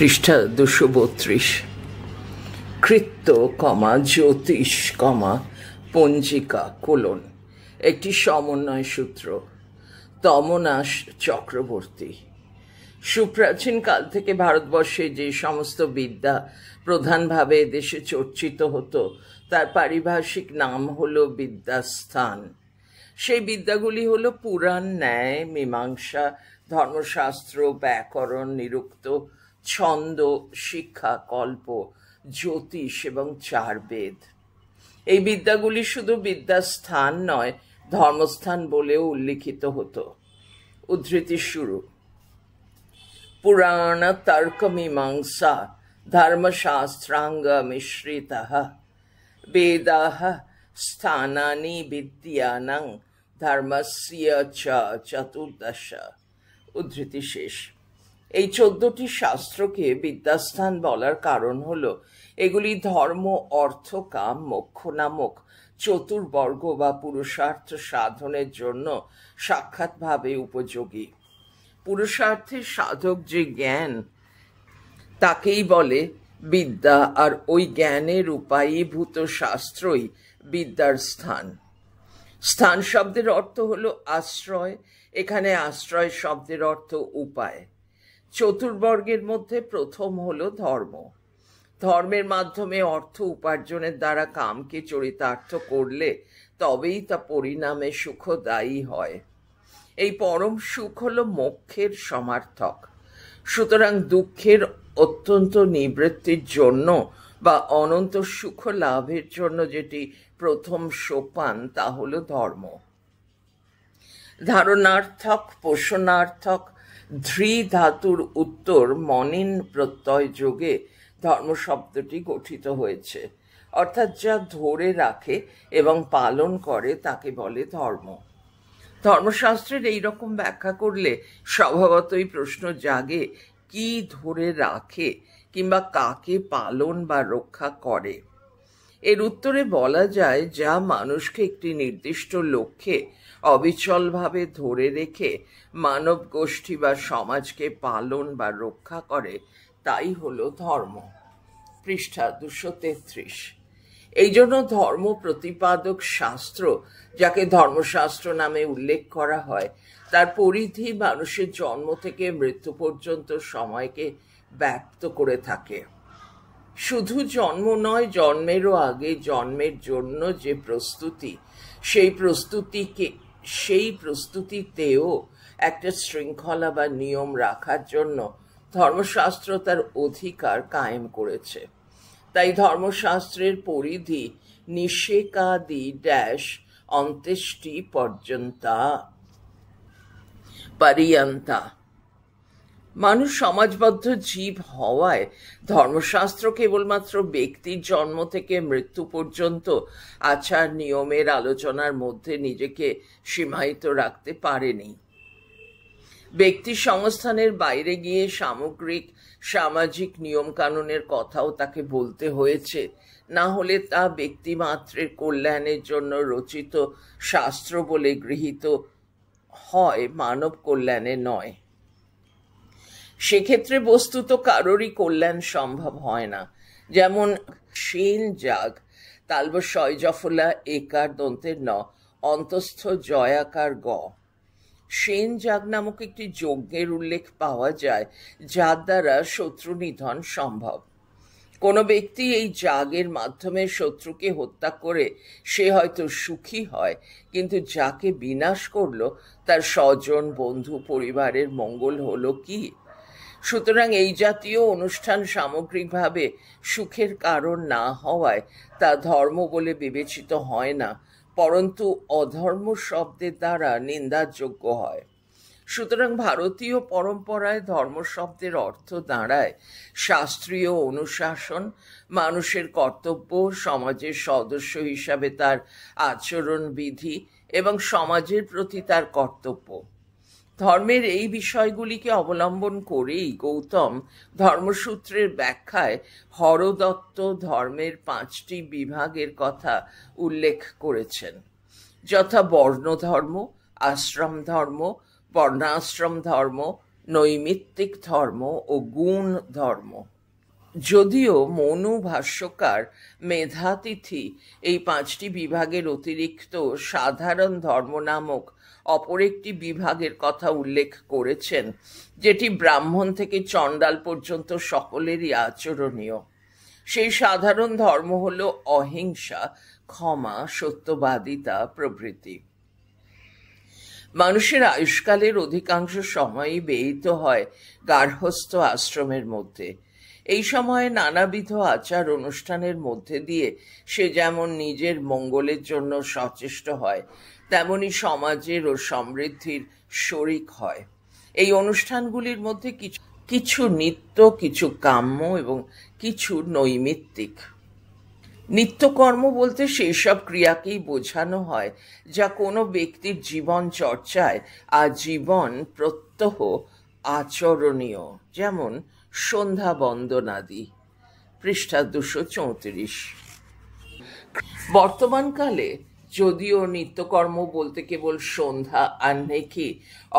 পৃষ্ঠা 232। কৃত্য জ্যোতিষ পঞ্জিকা একটি সমন্বয় সূত্র। তমনাশ চক্রবর্তী। সুপ্রাচীন কাল থেকে ভারতবর্ষে যে সমস্ত বিদ্যা প্রধানভাবে দেশে চর্চিত হতো তার পারিভাষিক নাম হলো বিদ্যাস্থান। সেই বিদ্যাগুলি হলো পুরাণ, ন্যায়, মীমাংসা, ধর্মশাস্ত্র, ব্যাকরণ, নিরুক্ত, ছন্দ, শিক্ষা, কল্প, জ্যোতিষ এবং 4 বেদ। এই বিদ্যাগুলি শুধু বিদ্যাস্থান নয়, ধর্মস্থান বলেও উল্লিখিত হতো। উদ্ধৃতি শুরু। পুরাণ তর্ক মীমাংসা ধর্মশাস্ত্রাঙ্গ মিশ্রিতঃ বেদাঃ স্থানানি বিদ্যানাং ধর্মস্য চ চতুর্দশ। উদ্ধৃতি শেষ। এই 14টি শাস্ত্রকে বিদ্যাস্থান বলার কারণ হলো এগুলি ধর্ম, অর্থ, কাম, মোক্ষ নামক চতুর্বর্গ বা পুরুষার্থ সাধনের জন্য সাক্ষাৎভাবে উপযোগী। পুরুষার্থের সাধক যে জ্ঞান তাকেই বলে বিদ্যা, আর ওই জ্ঞানের উপায়ীভূত শাস্ত্রই বিদ্যার স্থান। স্থান শব্দের অর্থ হলো আশ্রয়। এখানে আশ্রয় শব্দের অর্থ উপায়। চতুর্বর্গের মধ্যে প্রথম হলো ধর্ম। ধর্মের মাধ্যমে অর্থ উপার্জনের দ্বারা কামকে চরিতার্থ করলে তবেই তা পরিণামে সুখদায়ী হয়। এই পরম সুখ হলো মোক্ষের সমার্থক। সুতরাং দুঃখের অত্যন্ত নিবৃত্তির জন্য বা অনন্ত সুখ লাভের জন্য যেটি প্রথম সোপান তা হলো ধর্ম। ধারণার্থক, পোষণার্থক ধৃ ধাতুর উত্তর মনিন প্রত্যয় যোগে ধর্ম শব্দটি গঠিত হয়েছে, অর্থাৎ যা ধরে রাখে এবং পালন করে তাকে বলে ধর্ম। ধর্মশাস্ত্রের এইরকম ব্যাখ্যা করলে স্বভাবতই প্রশ্ন জাগে, কি ধরে রাখে কিংবা কাকে পালন বা রক্ষা করে? এর উত্তরে বলা যায়, যা মানুষকে একটি নির্দিষ্ট লক্ষ্যে অবিচলভাবে ধরে রেখে মানব গোষ্ঠী বা সমাজকে পালন বা রক্ষা করে তাই হলো ধর্ম। পৃষ্ঠা 233। এই জন্য ধর্ম প্রতিপাদক শাস্ত্র, যাকে ধর্মশাস্ত্র নামে উল্লেখ করা হয়, তার পরিধি মানুষের জন্ম থেকে মৃত্যু পর্যন্ত সময়কে ব্যক্ত করে থাকে। শুধু জন্ম নয়, জন্মেরও আগে জন্মের জন্য যে প্রস্তুতি, সেই প্রস্তুতিতেও একটা শৃঙ্খলা বা নিয়ম রাখার জন্য ধর্মশাস্ত্র তার অধিকার কায়েম করেছে। তাই ধর্মশাস্ত্রের পরিধি নিষেকাদি অন্ত্যেষ্টি পর্যন্তা। মানুষ সমাজবদ্ধ জীব হওয়ায় ধর্মশাস্ত্র কেবলমাত্র ব্যক্তির জন্ম থেকে মৃত্যু পর্যন্ত আচার নিয়মের আলোচনার মধ্যে নিজেকে সীমায়িত রাখতে পারেনি। ব্যক্তি সংস্থানের বাইরে গিয়ে সামগ্রিক সামাজিক নিয়মকানুনের কথাও তাকে বলতে হয়েছে, না হলে তা ব্যক্তিমাত্রের কল্যাণের জন্য রচিত শাস্ত্র বলে গৃহীত হয়, মানব কল্যাণে নয়। সেক্ষেত্রে বস্তুত কারোরই কল্যাণ সম্ভব হয় না। যেমন সেন যাগ, তালব শয়জফলা একার দন্তের ন, অন্তস্থ জয়াকার গ। সেন যাগ নামক একটি যজ্ঞের উল্লেখ পাওয়া যায়, যার দ্বারা শত্রু নিধন সম্ভব। কোনো ব্যক্তি এই যাগের মাধ্যমে শত্রুকে হত্যা করে সে হয়তো সুখী হয়, কিন্তু যাকে বিনাশ করলো তার স্বজন, বন্ধু, পরিবারের মঙ্গল হলো কি? সুতরাং এই জাতীয় অনুষ্ঠান সামগ্রিকভাবে সুখের কারণ না হওয়ায় তা ধর্ম বলে বিবেচিত হয় না, পরন্তু অধর্ম শব্দের দ্বারা নিন্দাযোগ্য হয়। সুতরাং ভারতীয় পরম্পরায় ধর্ম শব্দের অর্থ দাঁড়ায় শাস্ত্রীয় অনুশাসন, মানুষের কর্তব্য, সমাজের সদস্য হিসাবে তার আচরণ বিধি এবং সমাজের প্রতি তার কর্তব্য। ধর্মের এই বিষয়গুলিকে অবলম্বন করেই গৌতম ধর্মসূত্রের ব্যাখ্যায় হরদত্ত ধর্মের 5টি বিভাগের কথা উল্লেখ করেছেন, যথা বর্ণধর্ম, আশ্রম ধর্ম, বর্ণাশ্রম ধর্ম, নৈমিত্তিক ধর্ম ও গুণ ধর্ম। যদিও মনু ভাষ্যকার মেধাতিথি এই 5টি বিভাগের অতিরিক্ত সাধারণ ধর্ম নামক অপর একটি বিভাগের কথা উল্লেখ করেছেন, যেটি ব্রাহ্মণ থেকে চণ্ডাল পর্যন্ত সকলেরই আচরণীয়। সেই সাধারণ ধর্ম হল অহিংসা, ক্ষমা, সত্যবাদিতা প্রভৃতি। মানুষের আয়ুষ্কালের অধিকাংশ সময়ই ব্যয়িত হয় গার্হস্থ্য আশ্রমের মধ্যে। এই সময়ে নানাবিধ আচার অনুষ্ঠানের মধ্যে দিয়ে সে যেমন নিজের মঙ্গলের জন্য সচেষ্ট হয়, তেমনি সমাজের ও সমৃদ্ধির শরিক হয়। এই অনুষ্ঠানগুলির মধ্যে কিছু নিত্য, কিছু কাম্য এবং কিছু নৈমিত্তিক। নিত্যকর্ম বলতে সেই সব ক্রিয়াকেই বোঝানো হয় যা কোনো ব্যক্তির জীবন চর্চায় আজীবন প্রত্যহ আচরণীয়, যেমন সন্ধ্যা বন্দনাদি, পৃষ্ঠা 234। বর্তমানকালে যদিও নিত্যকর্ম বলতে কেবল সন্ধ্যা আর নেকি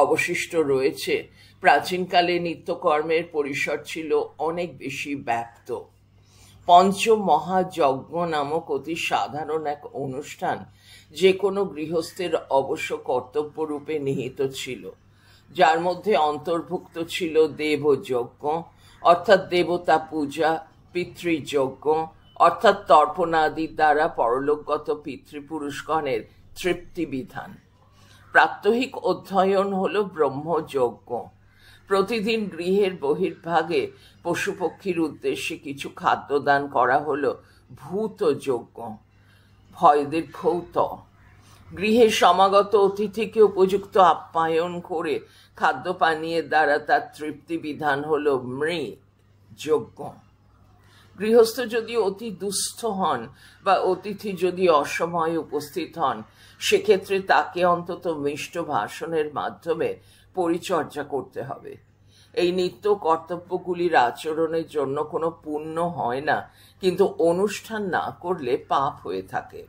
অবশিষ্ট রয়েছে, প্রাচীনকালে নিত্যকর্মের পরিসর ছিল অনেক বেশি ব্যাপ্ত। পঞ্চমহাযজ্ঞ নামক অতি সাধারণ এক অনুষ্ঠান যে কোনো গৃহস্থের অবশ্য কর্তব্যরূপে নিহিত ছিল, যার মধ্যে অন্তর্ভুক্ত ছিল দেবযজ্ঞ অর্থাৎ দেবতা পূজা, পিতৃযজ্ঞ অর্থাৎ তর্পণাদির দ্বারা পরলোকগত পিতৃপুরুষগণের তৃপ্তি বিধান। প্রাত্যহিক অধ্যয়ন হল ব্রহ্মযজ্ঞ। প্রতিদিন গৃহের বহির্ভাগে পশুপক্ষীর উদ্দেশ্যে কিছু খাদ্যদান করা হল ভূতযজ্ঞ, ভয়দের ভৌত। গৃহে সমাগত অতিথিকে উপযুক্ত আপ্যায়ন করে খাদ্য পানীয়ের দ্বারা তার তৃপ্তি বিধান হল মৃযজ্ঞ। গৃহস্থ যদি অতি দুস্থ হন বা অতিথি যদি অসময়ে উপস্থিত হন, সেক্ষেত্রে তাকে অন্তত মিষ্ট ভাষণের মাধ্যমে পরিচর্যা করতে হবে। এই নিত্য কর্তব্যগুলির আচরণের জন্য কোনো পুণ্য হয় না, কিন্তু অনুষ্ঠান না করলে পাপ হয়ে থাকে।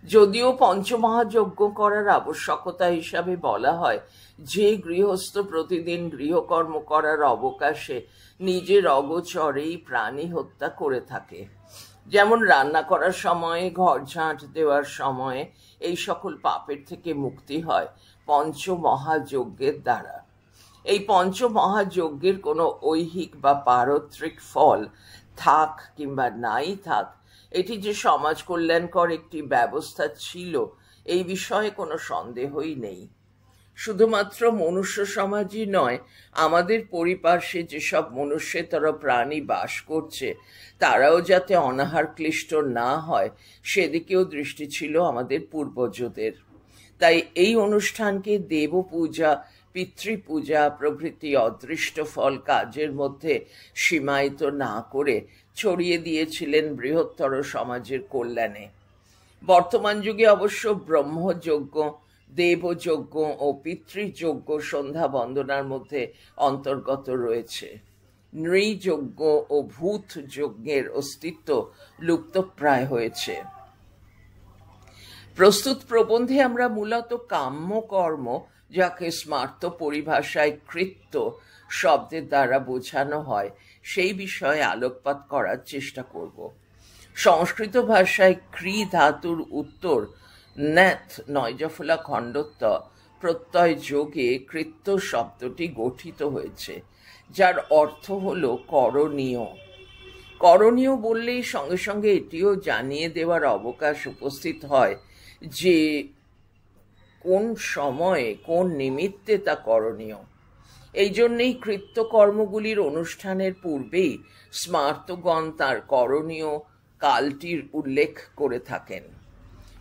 যদিও পঞ্চমহাযজ্ঞ করার আবশ্যকতা হিসাবে বলা হয় যে গৃহস্থ প্রতিদিন গৃহকর্ম করার অবকাশে নিজের অগোচরেই প্রাণী হত্যা করে থাকে, যেমন রান্না করার সময়ে, ঘর ঝাঁট দেওয়ার সময়ে, এই সকল পাপের থেকে মুক্তি হয় পঞ্চমহাযজ্ঞের দ্বারা। এই পঞ্চমহাযজ্ঞের কোনো ঐহিক বা পারত্রিক ফল থাক কিংবা নাই থাক, এটি যে সমাজ কল্যাণকর একটি ব্যবস্থা ছিল এই বিষয়ে কোনো সন্দেহই নেই। শুধুমাত্র মনুষ্য সমাজই নয়, আমাদের পরিপার্শ্বে যেসব মনুষ্যেতর প্রাণী বাস করছে তারাও যাতে অনাহার ক্লিষ্ট না হয় সেদিকেও দৃষ্টি ছিল আমাদের পূর্বজদের। তাই এই অনুষ্ঠানকে দেবপূজা, পিতৃপূজা প্রভৃতি অদৃষ্ট ফল কাজের মধ্যে সীমায়িত না করে ছড়িয়ে দিয়েছিলেন বৃহত্তর সমাজের কল্যাণে। বর্তমান যুগে অবশ্য ব্রহ্মযজ্ঞ, দেবযজ্ঞ ও পিতৃযজ্ঞ সন্ধ্যা বন্দনার মধ্যে অন্তর্গত রয়েছে। নৃযজ্ঞ ও ভূত যজ্ঞের অস্তিত্ব লুপ্তপ্রায় হয়েছে। প্রস্তুত প্রবন্ধে আমরা মূলত কাম্যকর্ম, যাকে স্মার্ত পরিভাষায় কৃত্য শব্দের দ্বারা বোঝানো হয়, সেই বিষয়ে আলোকপাত করার চেষ্টা করব। সংস্কৃত ভাষায় ক্রি ধাতুর উত্তর ন্যাথ নয়জফলা খণ্ডত্ব প্রত্যয় যোগে কৃত্য শব্দটি গঠিত হয়েছে, যার অর্থ হল করণীয়। করণীয় বললেই সঙ্গে সঙ্গে এটিও জানিয়ে দেওয়ার অবকাশ উপস্থিত হয় যে কোন সময়ে কোন নিমিত্তে তা করণীয়। এই জন্যেই কৃত্যকর্মগুলির অনুষ্ঠানের পূর্বেই স্মার্তগণ তার করণীয় কালটির উল্লেখ করে থাকেন।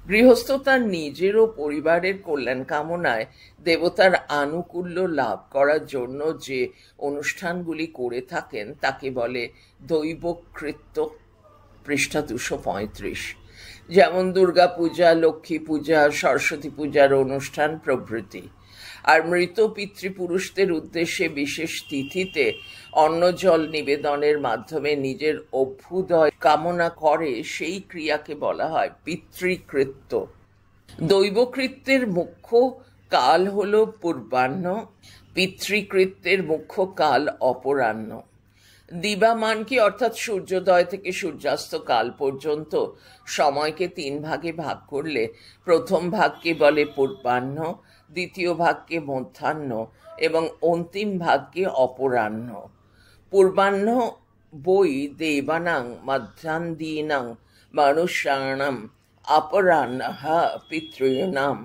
গৃহস্থ তার নিজের ও পরিবারের কল্যাণ কামনায় দেবতার আনুকূল্য লাভ করার জন্য যে অনুষ্ঠানগুলি করে থাকেন তাকে বলে দৈবকৃত্য, পৃষ্ঠা 235। যেমন দুর্গা পূজা, লক্ষ্মী পূজা, সরস্বতী পূজার অনুষ্ঠান প্রভৃতি। আর মৃত পিতৃপুরুষদের উদ্দেশ্যে বিশেষ তিথিতে অন্ন জল নিবেদনের মাধ্যমে নিজের অভ্যুদয় কামনা করে সেই ক্রিয়াকে বলা হয় পিতৃকৃত্য। দৈবকৃত্যের মুখ্য কাল হল পূর্বাহ্ন, পিতৃকৃত্যের মুখ্য কাল অপরাহ্ন। দিবামানকে অর্থাৎ সূর্যোদয় থেকে সূর্যাস্ত কাল পর্যন্ত সময়কে 3 ভাগে ভাগ করলে প্রথম ভাগকে বলে পূর্বাহ্ন, দ্বিতীয় ভাগকে মধ্যাহ্ন এবং অন্তিম ভাগকে অপরাহ্ন। পূর্বাহ্ন বৈ দেবানাং মধ্যাহ্নদীনাং মনুষ্যাণাম অপরাহ্নঃ পিতॄণাম।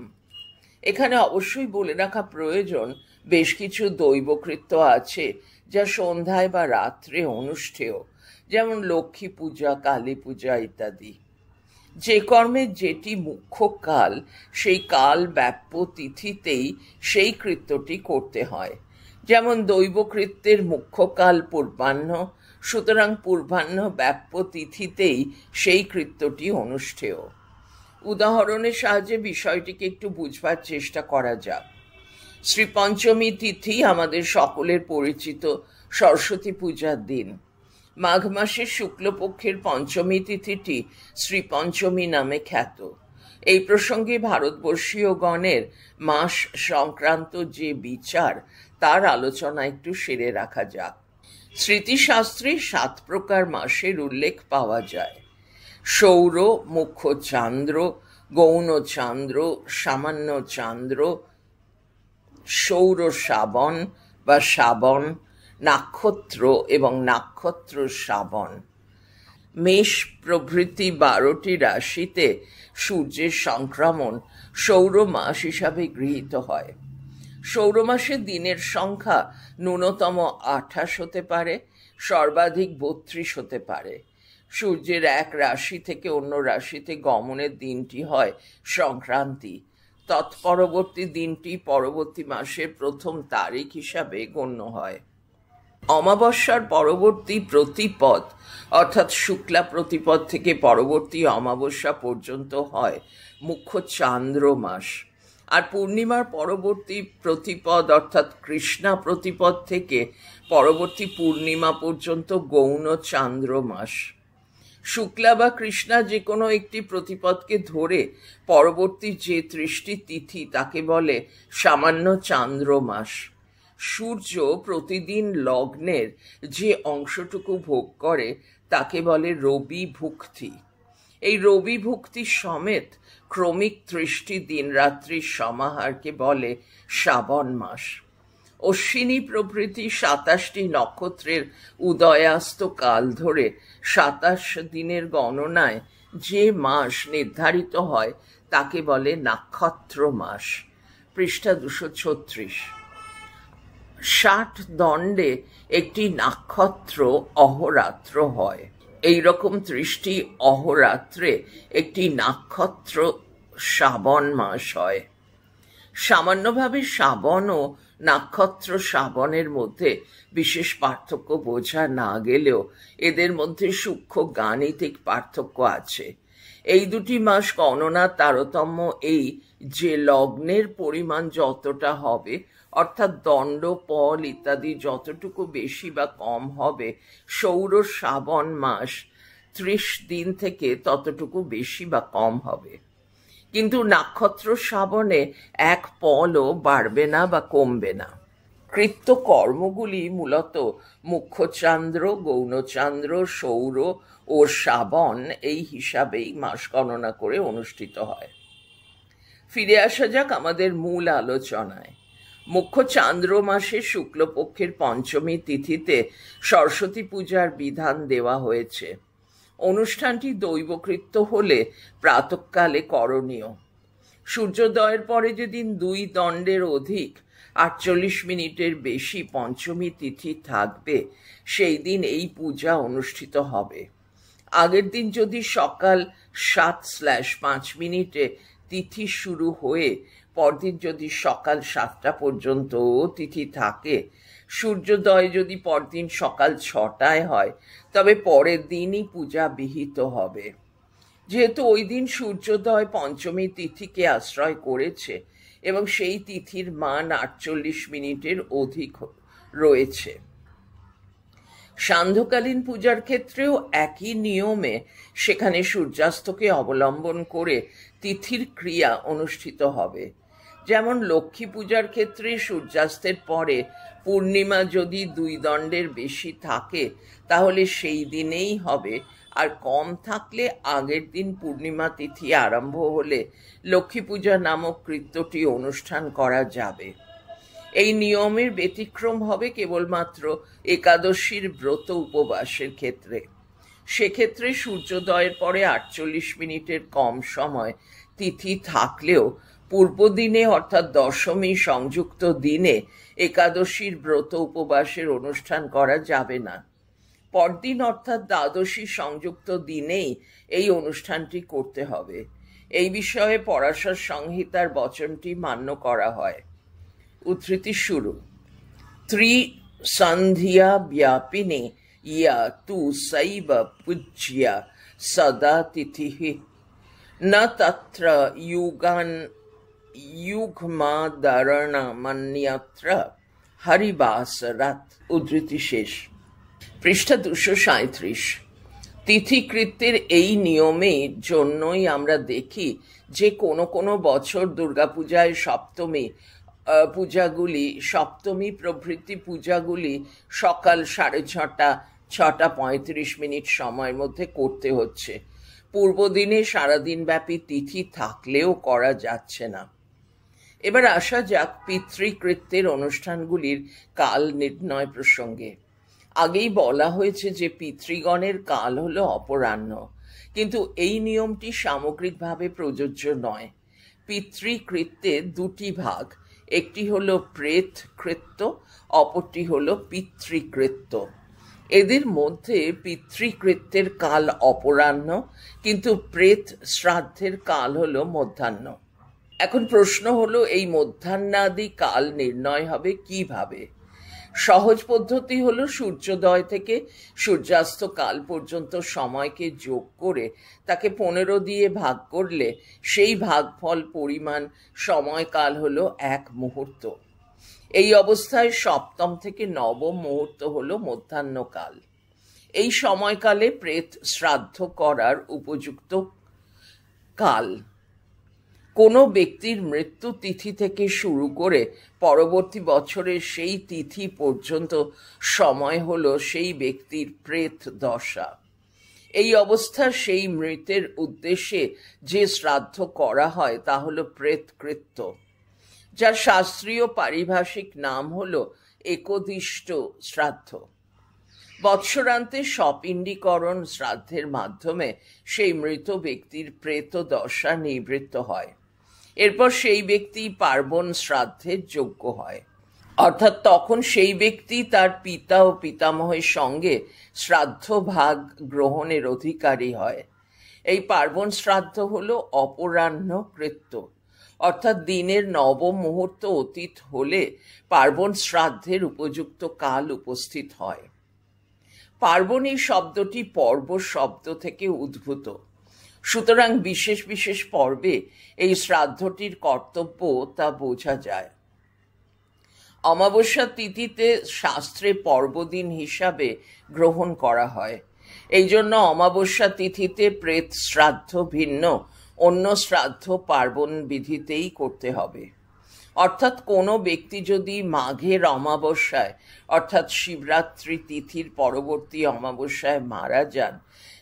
এখানে অবশ্যই বলে রাখা প্রয়োজন, বেশ কিছু দৈবকৃত্য আছে যা সন্ধ্যায় বা রাত্রে অনুষ্ঠেয়, যেমন লক্ষ্মী পূজা, কালী পূজা ইত্যাদি। যে কর্মের যেটি মুখ্য কাল, সেই কাল ব্যাপ্য তিথিতেই সেই কৃত্যটি করতে হয়। যেমন দৈবকৃত্যের মুখ্য কাল পূর্বাহ্ন, সুতরাং পূর্বাহ্ন ব্যাপ্য তিথিতেই সেই কৃত্যটি অনুষ্ঠেয়। উদাহরণের সাহায্যে বিষয়টিকে একটু বুঝবার চেষ্টা করা যাক। শ্রীপঞ্চমী তিথি আমাদের সকলের পরিচিত সরস্বতী পূজার দিন। মাঘ মাসের শুক্লপক্ষের পঞ্চমী তিথিটি শ্রীপঞ্চমী নামে খ্যাত। এই প্রসঙ্গে ভারতবর্ষীয় গণের মাস সংক্রান্ত যে বিচার, তার আলোচনা একটু সেরে রাখা যাক। স্মৃতিশাস্ত্রে 7 প্রকার মাসের উল্লেখ পাওয়া যায়: সৌর, মুখ্য চান্দ্র, গৌণ চান্দ্র, সামান্য চান্দ্র, সৌর শ্রাবণ বা শ্রাবণ, নক্ষত্র এবং নক্ষত্র শ্রাবণ। মেষ প্রভৃতি 12টি রাশিতে সূর্যের সংক্রমণ সৌর মাস হিসাবে গৃহীত হয়। সৌর মাসে দিনের সংখ্যা ন্যূনতম 28 হতে পারে, সর্বাধিক 32 হতে পারে। সূর্যের এক রাশি থেকে অন্য রাশিতে গমনের দিনটি হয় সংক্রান্তি। তৎপরবর্তী দিনটি পরবর্তী মাসের প্রথম তারিখ হিসাবে গণ্য হয়। অমাবস্যার পরবর্তী প্রতিপদ অর্থাৎ শুক্লা প্রতিপদ থেকে পরবর্তী অমাবস্যা পর্যন্ত হয় মুখ্য চান্দ্র মাস, আর পূর্ণিমার পরবর্তী প্রতিপদ অর্থাৎ কৃষ্ণা প্রতিপদ থেকে পরবর্তী পূর্ণিমা পর্যন্ত গৌণ চান্দ্র মাস। শুক্লা বা কৃষ্ণা যে কোনো একটি প্রতিপদকে ধরে পরবর্তী যে 30টি তিথি তাকে বলে সামান্য চান্দ্র মাস। সূর্য প্রতিদিন লগ্নের যে অংশটুকু ভোগ করে তাকে বলে রবি ভুক্তি। এই রবি ভুক্তি সমেত ক্রমিক 30টি দিন রাত্রির সমাহারকে বলে শ্রাবণ মাস। অশ্বিনী প্রভৃতি 27টি নক্ষত্রের উদয়াস্ত কাল ধরে 27 দিনের গণনায় যে মাস নির্ধারিত হয় তাকে বলে নক্ষত্র মাস। পৃষ্ঠা 236। 60 দণ্ডে একটি নক্ষত্র অহরাত্র হয়। এইরকম 30টি অহরাত্রে একটি নক্ষত্র শ্রাবণ মাস হয়। সামান্যভাবে শ্রাবণ ও নক্ষত্র শ্রাবণের মধ্যে বিশেষ পার্থক্য বোঝা না গেলেও এদের মধ্যে সূক্ষ্ম গাণিতিক পার্থক্য আছে। এই দুটি মাস গণনার তারতম্য এই যে লগ্নের পরিমাণ যতটা হবে, অর্থাৎ দণ্ড, পল ইত্যাদি যতটুকু বেশি বা কম হবে, সৌর শ্রাবণ মাস 30 দিন থেকে ততটুকু বেশি বা কম হবে। কিন্তু নক্ষত্র শ্রাবণে এক পলও বাড়বে না বা কমবে না। কৃত্য কর্মগুলি মূলত মুখ্য চান্দ্র, গৌণচান্দ্র, সৌর ও শ্রাবণ এই হিসাবেই মাস গণনা করে অনুষ্ঠিত হয়। ফিরে আসা যাক আমাদের মূল আলোচনায়। মুখ্য চান্দ্র মাসে শুক্লপক্ষের পঞ্চমী তিথিতে সরস্বতী পূজার বিধান দেওয়া হয়েছে। অনুষ্ঠানটি দৈবকৃত্য হলে প্রাতঃকালে করণীয়। সূর্যোদয়ের পরে যেদিন 2 দণ্ডের অধিক 48 মিনিটের বেশি পঞ্চমী তিথি থাকবে, সেই দিন এই পূজা অনুষ্ঠিত হবে। আগের দিন যদি সকাল 7/5 মিনিটে তিথি শুরু হয়ে পরদিন যদি সকাল 7টা পর্যন্ত তিথি থাকে, সূর্যোদয় যদি পরদিন সকাল 6টায় হয়, তবে পরের দিনই পূজা বিহিত হবে। যেহেতু ওই দিন সূর্যোদয় পঞ্চমী তিথিকে আশ্রয় করেছে এবং সেই তিথির মান 48 মিনিটের অধিক রয়েছে। সান্ধ্যকালীন পূজার ক্ষেত্রেও একই নিয়মে সেখানে সূর্যাস্তকে অবলম্বন করে তিথির ক্রিয়া অনুষ্ঠিত হবে। যেমন লক্ষ্মী পূজার ক্ষেত্রে সূর্যাস্তের পরে পূর্ণিমা যদি 2 দণ্ডের বেশি থাকে তাহলে সেই দিনেই হবে, আর কম থাকলে আগের দিন পূর্ণিমা তিথি আরম্ভ হলে লক্ষ্মী পূজা নামক কৃত্যটি অনুষ্ঠান করা যাবে। এই নিয়মের ব্যতিক্রম হবে কেবলমাত্র একাদশীর ব্রত উপবাসের ক্ষেত্রে। সেক্ষেত্রে সূর্যোদয়ের পরে 48 মিনিটের কম সময় তিথি থাকলেও পূর্ব দিনে অর্থাৎ দশমী সংযুক্ত দিনে একাদশীর ব্রত উপবাসের অনুষ্ঠান করা যাবে না। পরদিন অর্থাৎ দ্বাদশী সংযুক্ত দিনেই এই অনুষ্ঠানটি করতে হবে। এই বিষয়ে পরাশর সংহিতার বচনটি মান্য করা হয়। উদ্ধৃতি শুরু। ত্রিসন্ধিয়া ব্যাপিনী ইয়া তু সৈব পূজ্যা সদা তিথিঃ ন তত্র যুগ্মাদরণমন্যত্র হরিবাসরাৎ। উদ্ধৃতি শেষ। পৃষ্ঠা 237। তিথিকৃত্যের এই নিয়মের জন্যই আমরা দেখি যে কোনো কোনো বছর দুর্গাপূজায় সপ্তমী প্রভৃতি পূজাগুলি সকাল 6:30, 6:35 সময়ের মধ্যে করতে হচ্ছে। পূর্বদিনে সারাদিন ব্যাপী তিথি থাকলেও করা যাচ্ছে না। এবার আসা যাক পিতৃকৃত্যের অনুষ্ঠানগুলির কাল নির্ণয় প্রসঙ্গে। আগেই বলা হয়েছে যে পিতৃগণের কাল হলো অপরাহ্ন, কিন্তু এই নিয়মটি সামগ্রিকভাবে প্রযোজ্য নয়। পিতৃকৃত্যের 2টি ভাগ, একটি হলো প্রেতকৃত্য, অপরটি হলো পিতৃকৃত্য। এদের মধ্যে পিতৃকৃত্যের কাল অপরাহ্ন, কিন্তু প্রেত শ্রাদ্ধের কাল হলো মধ্যাহ্ন। এখন প্রশ্ন হলো এই মধ্যাহ্নাদি কাল নির্ণয় হবে কিভাবে? সহজ পদ্ধতি হলো সূর্যোদয় থেকে সূর্যাস্ত কাল পর্যন্ত সময়কে যোগ করে তাকে 15 দিয়ে ভাগ করলে সেই ভাগফল পরিমাণ সময়কাল হলো 1 মুহূর্ত। এই অবস্থায় সপ্তম থেকে নবম মুহূর্ত হলো মধ্যাহ্নকাল। এই সময়কালে প্রেত শ্রাদ্ধ করার উপযুক্ত কাল। কোনো ব্যক্তির মৃত্যু তিথি থেকে শুরু করে পরবর্তী বছরের সেই তিথি পর্যন্ত সময় হলো সেই ব্যক্তির প্রেত দশা। এই অবস্থা সেই মৃতের উদ্দেশ্যে যে শ্রাদ্ধ করা হয় তা হলো প্রেতকৃত্য, যার শাস্ত্রীয় পারিভাষিক নাম হলো একদিষ্ট শ্রাদ্ধ। বৎসরান্তে স্বপিণ্ডীকরণ শ্রাদ্ধের মাধ্যমে সেই মৃত ব্যক্তির প্রেত দশা নিবৃত্ত হয়। এরপর সেই ব্যক্তি পার্বণ শ্রাদ্ধের যোগ্য হয়, অর্থাৎ তখন সেই ব্যক্তি তার পিতা ও পিতামহের সঙ্গে শ্রাদ্ধ ভাগ গ্রহণের অধিকারী হয়। এই পার্বণ শ্রাদ্ধ হলো অপরাহ্ন কৃত্য, অর্থাৎ দিনের নবম মুহূর্ত অতীত হলে পার্বণ শ্রাদ্ধের উপযুক্ত কাল উপস্থিত হয়। পার্বণ এই শব্দটি পর্ব শব্দ থেকে উদ্ভূত, সুতরাং বিশেষ বিশেষ পর্বে এই শ্রাদ্ধটির কর্তব্য তা বোঝা যায়। অমাবস্যা তিথিতে শাস্ত্রে পর্বদিন হিসাবে গ্রহণ করা হয়। এই জন্য অমাবস্যা তিথিতে প্রেত শ্রাদ্ধ ভিন্ন অন্য শ্রাদ্ধ পার্বণ বিধিতেই করতে হবে। অর্থাৎ কোনো ব্যক্তি যদি মাঘের অমাবস্যায় অর্থাৎ শিবরাত্রি তিথির পরবর্তী অমাবস্যায় মারা যান,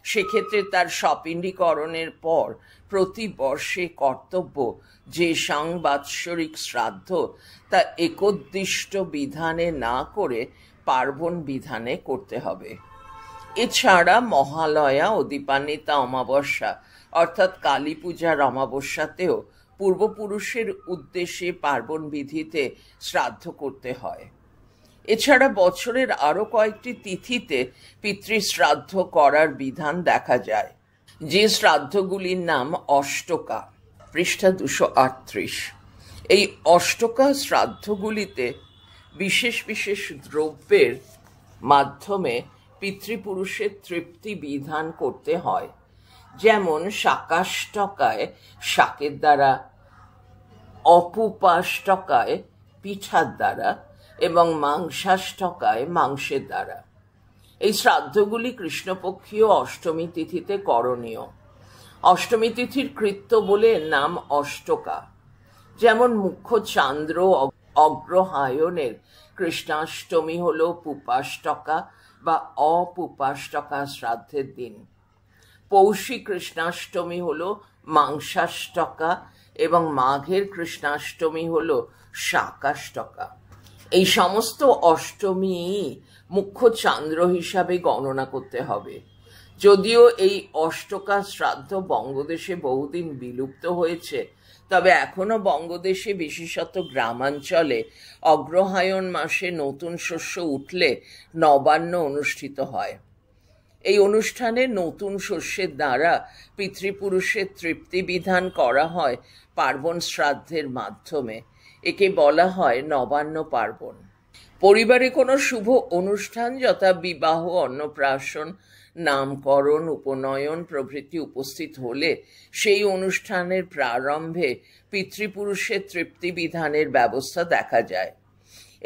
সেক্ষেত্রে তার স্বপিণ্ডীকরণের পর প্রতি বর্ষে কর্তব্য যে সাংবাৎসরিক শ্রাদ্ধ তা একোদ্দিষ্ট বিধানে না করে পার্বণ বিধানে করতে হবে। এছাড়া মহালয়া ও দীপান্বিতা অমাবস্যা অর্থাৎ কালী পূজার অমাবস্যাতেও পূর্বপুরুষের উদ্দেশ্যে পার্বণ বিধিতে শ্রাদ্ধ করতে হয়। এছাড়া বছরের আরো কয়েকটি তিথিতে পিতৃশ্রাদ্ধ করার বিধান দেখা যায়, যে শ্রাদ্ধগুলির নাম অষ্টকা। পৃষ্ঠা 238। এই অষ্টকা শ্রাদ্ধগুলিতে বিশেষ বিশেষ দ্রব্যের মাধ্যমে পিতৃপুরুষের তৃপ্তি বিধান করতে হয়। যেমন শাকাষ্টকায় শাকের দ্বারা, অপুপাষ্টকায় পিঠার দ্বারা এবং মাংসাষ্টকায় মাংসের দ্বারা। এই শ্রাদ্ধগুলি কৃষ্ণপক্ষীয় অষ্টমী তিথিতে করণীয়। অষ্টমী তিথির কৃত্য বলে নাম অষ্টকা। যেমন মুখ্য চান্দ্র অগ্রহায়ণের কৃষ্ণাষ্টমী হল পুপাষ্টকা বা অপুপাষ্টকা শ্রাদ্ধের দিন। পৌষী কৃষ্ণাষ্টমী হল মাংসাষ্টকা এবং মাঘের কৃষ্ণাষ্টমী হল শাকাষ্টকা। এই সমস্ত অষ্টমী মুখ্য চান্দ্র হিসাবে গণনা করতে হবে। যদিও এই অষ্টকা শ্রাদ্ধ বঙ্গদেশে বহুদিন বিলুপ্ত হয়েছে, তবে এখনো বঙ্গদেশে বিশেষত গ্রামাঞ্চলে অগ্রহায়ণ মাসে নতুন শস্য উঠলে নবান্ন অনুষ্ঠিত হয়। এই অনুষ্ঠানে নতুন শস্যের দ্বারা পিতৃপুরুষের তৃপ্তি বিধান করা হয় পার্বণ শ্রাদ্ধের মাধ্যমে। একে বলা হয় নবান্ন পার্বণ। পরিবারে কোনো শুভ অনুষ্ঠান যথা বিবাহ, অন্নপ্রাশন, নামকরণ, উপনয়ন প্রভৃতি উপস্থিত হলে সেই অনুষ্ঠানের প্রারম্ভে পিতৃপুরুষের তৃপ্তি বিধানের ব্যবস্থা দেখা যায়।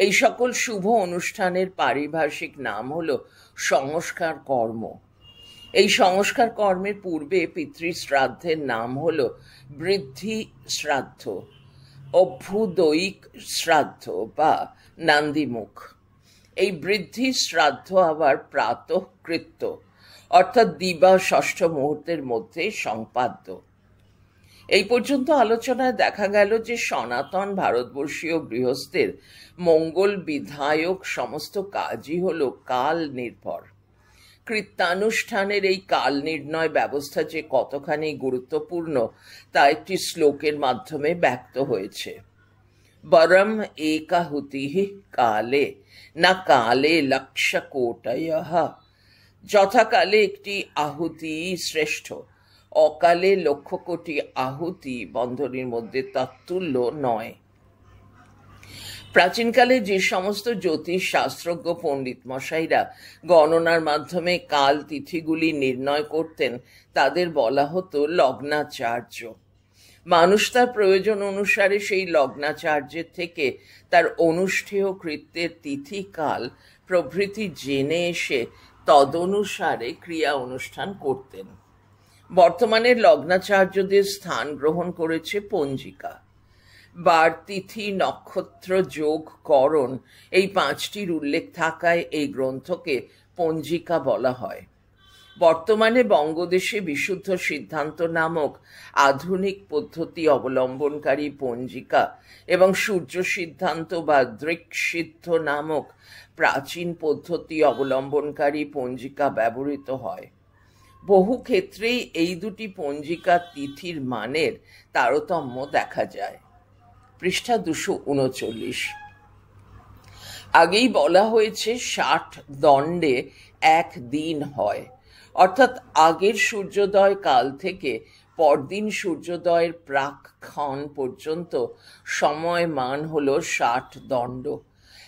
এই সকল শুভ অনুষ্ঠানের পারিভাষিক নাম হল সংস্কার কর্ম। এই সংস্কার কর্মের পূর্বে পিতৃশ্রাদ্ধের নাম হল বৃদ্ধি শ্রাদ্ধ, অভ্যুদয়িক শ্রাদ্ধ বা নান্দিমুখ। এই বৃদ্ধি শ্রাদ্ধ আবার প্রাতঃকৃত্য অর্থাৎ দিবা ষষ্ঠ মুহূর্তের মধ্যে সম্পাদ্য। এই পর্যন্ত আলোচনায় দেখা গেল যে সনাতন ভারতবর্ষীয় গৃহস্থের মঙ্গল বিধায়ক সমস্ত কাজই হল কাল নির্ভর। কৃত্যানুষ্ঠানের এই কাল নির্ণয় ব্যবস্থা যে কতখানি গুরুত্বপূর্ণ তা একটি শ্লোকের মাধ্যমে ব্যক্ত হয়েছে। বরম একাহুতিঃ কালে না কালে লক্ষ কোটয়ঃ। যথাকালে একটি আহুতি শ্রেষ্ঠ, অকালে লক্ষ কোটি আহুতি বন্ধনীর মধ্যে তৎতুল্য নয়। প্রাচীনকালে যে সমস্ত জ্যোতিষ শাস্ত্রজ্ঞ পণ্ডিত মশাইরা গণনার মাধ্যমে কাল তিথিগুলি নির্ণয় করতেন তাদের বলা হতো লগ্নাচার্য। মানুষ তার প্রয়োজন অনুসারে সেই লগ্নাচার্যের থেকে তার অনুষ্ঠেয় কৃত্যের তিথি, কাল প্রভৃতি জেনে এসে তদনুসারে ক্রিয়া অনুষ্ঠান করতেন। বর্তমানে লগ্নাচার্যদের স্থান গ্রহণ করেছে পঞ্জিকা। বার, তিথি, নক্ষত্র, যোগ, করণ এই পাঁচটির উল্লেখ থাকায় এই গ্রন্থকে পঞ্জিকা বলা হয়। বর্তমানে বঙ্গদেশে বিশুদ্ধ সিদ্ধান্ত নামক আধুনিক পদ্ধতি অবলম্বনকারী পঞ্জিকা এবং সূর্য সিদ্ধান্ত বা দৃক্সিদ্ধ নামক প্রাচীন পদ্ধতি অবলম্বনকারী পঞ্জিকা ব্যবহৃত হয়। বহু ক্ষেত্রেই এই দুটি পঞ্জিকার তিথির মানের তারতম্য দেখা যায়। পৃষ্ঠা 239। আগেই বলা হয়েছে 60 দণ্ডে এক দিন হয়, অর্থাৎ আগের সূর্যোদয় কাল থেকে পরদিন সূর্যোদয়ের প্রাকক্ষণ পর্যন্ত সময় মান হল 60 দণ্ড।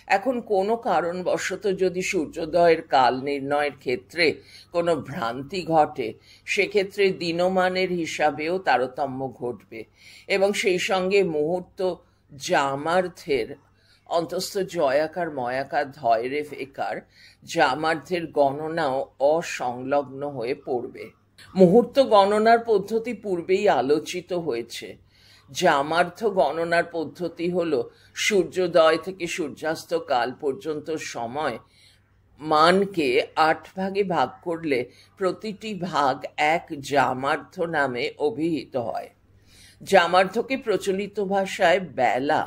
এখন কোনো কারণবশত যদি সূর্যোদয়ের কাল নির্ণয়ের ক্ষেত্রে কোনো ভ্রান্তি ঘটে, সেক্ষেত্রে দিনমানের হিসাবেও তারতম্য ঘটবে এবং সেই সঙ্গে মুহূর্ত জামার্থের অন্তস্থ জয়াকার ময়াকার ধয়রেফ একার জামার্থের গণনাও অসংলগ্ন হয়ে পড়বে। মুহূর্ত গণনার পদ্ধতি পূর্বেই আলোচিত হয়েছে। জামার্থ গণনার পদ্ধতি হল সূর্যোদয় থেকে সূর্যাস্ত কাল পর্যন্ত সময় মানকে 8 ভাগে ভাগ করলে প্রতিটি ভাগ এক জামার্থ নামে অভিহিত হয়। জামার্থকে প্রচলিত ভাষায় বেলা,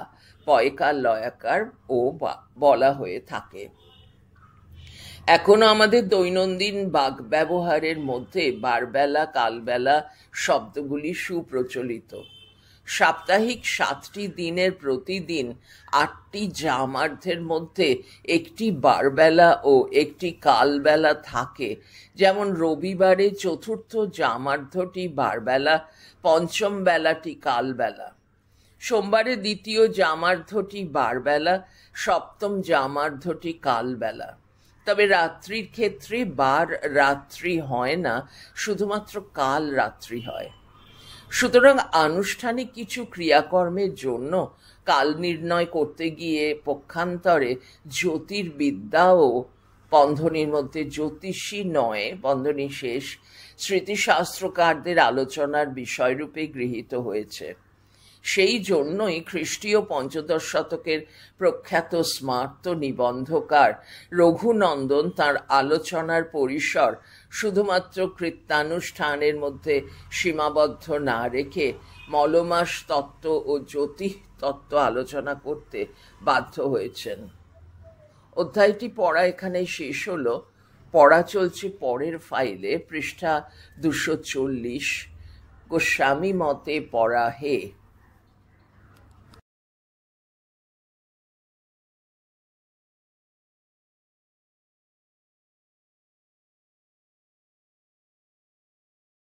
পয়কার, লয়াকার ও বলা হয়ে থাকে। এখনো আমাদের দৈনন্দিন বাক ব্যবহারের মধ্যে বারবেলা, কালবেলা শব্দগুলি সুপ্রচলিত। সাপ্তাহিক 7টি দিনের প্রতিদিন 8টি জামার্থের মধ্যে একটি বারবেলা ও একটি কালবেলা থাকে। যেমন রবিবারে চতুর্থ জামার্থটি বারবেলা, পঞ্চম বেলাটি কালবেলা। সোমবারে দ্বিতীয় জামার্থটি বারবেলা, সপ্তম জামার্থটি কালবেলা। তবে রাত্রির ক্ষেত্রে বার রাত্রি হয় না, শুধুমাত্র কাল রাত্রি হয়। সুতরাং আনুষ্ঠানিক কিছু ক্রিয়াকর্মের জন্য কাল নির্ণয় করতে গিয়ে পক্ষান্তরে জ্যোতির্বিদ্যা ও বন্ধনীর মধ্যে জ্যোতিষী নয় বন্ধনী শেষ স্মৃতিশাস্ত্রকারদের আলোচনার বিষয়রূপে গৃহীত হয়েছে। সেই জন্যই খ্রিস্টীয় পঞ্চদশ শতকের প্রখ্যাত স্মার্ত নিবন্ধকার রঘুনন্দন তাঁর আলোচনার পরিসর শুধুমাত্র কৃত্যানুষ্ঠানের মধ্যে সীমাবদ্ধ না রেখে মলমাস তত্ত্ব ও জ্যোতিষ তত্ত্ব আলোচনা করতে বাধ্য হয়েছেন। অধ্যায়টি পড়া এখানে শেষ হলো। পড়া চলছে পরের ফাইলে, পৃষ্ঠা 240। গোস্বামী মতে পড়া হে।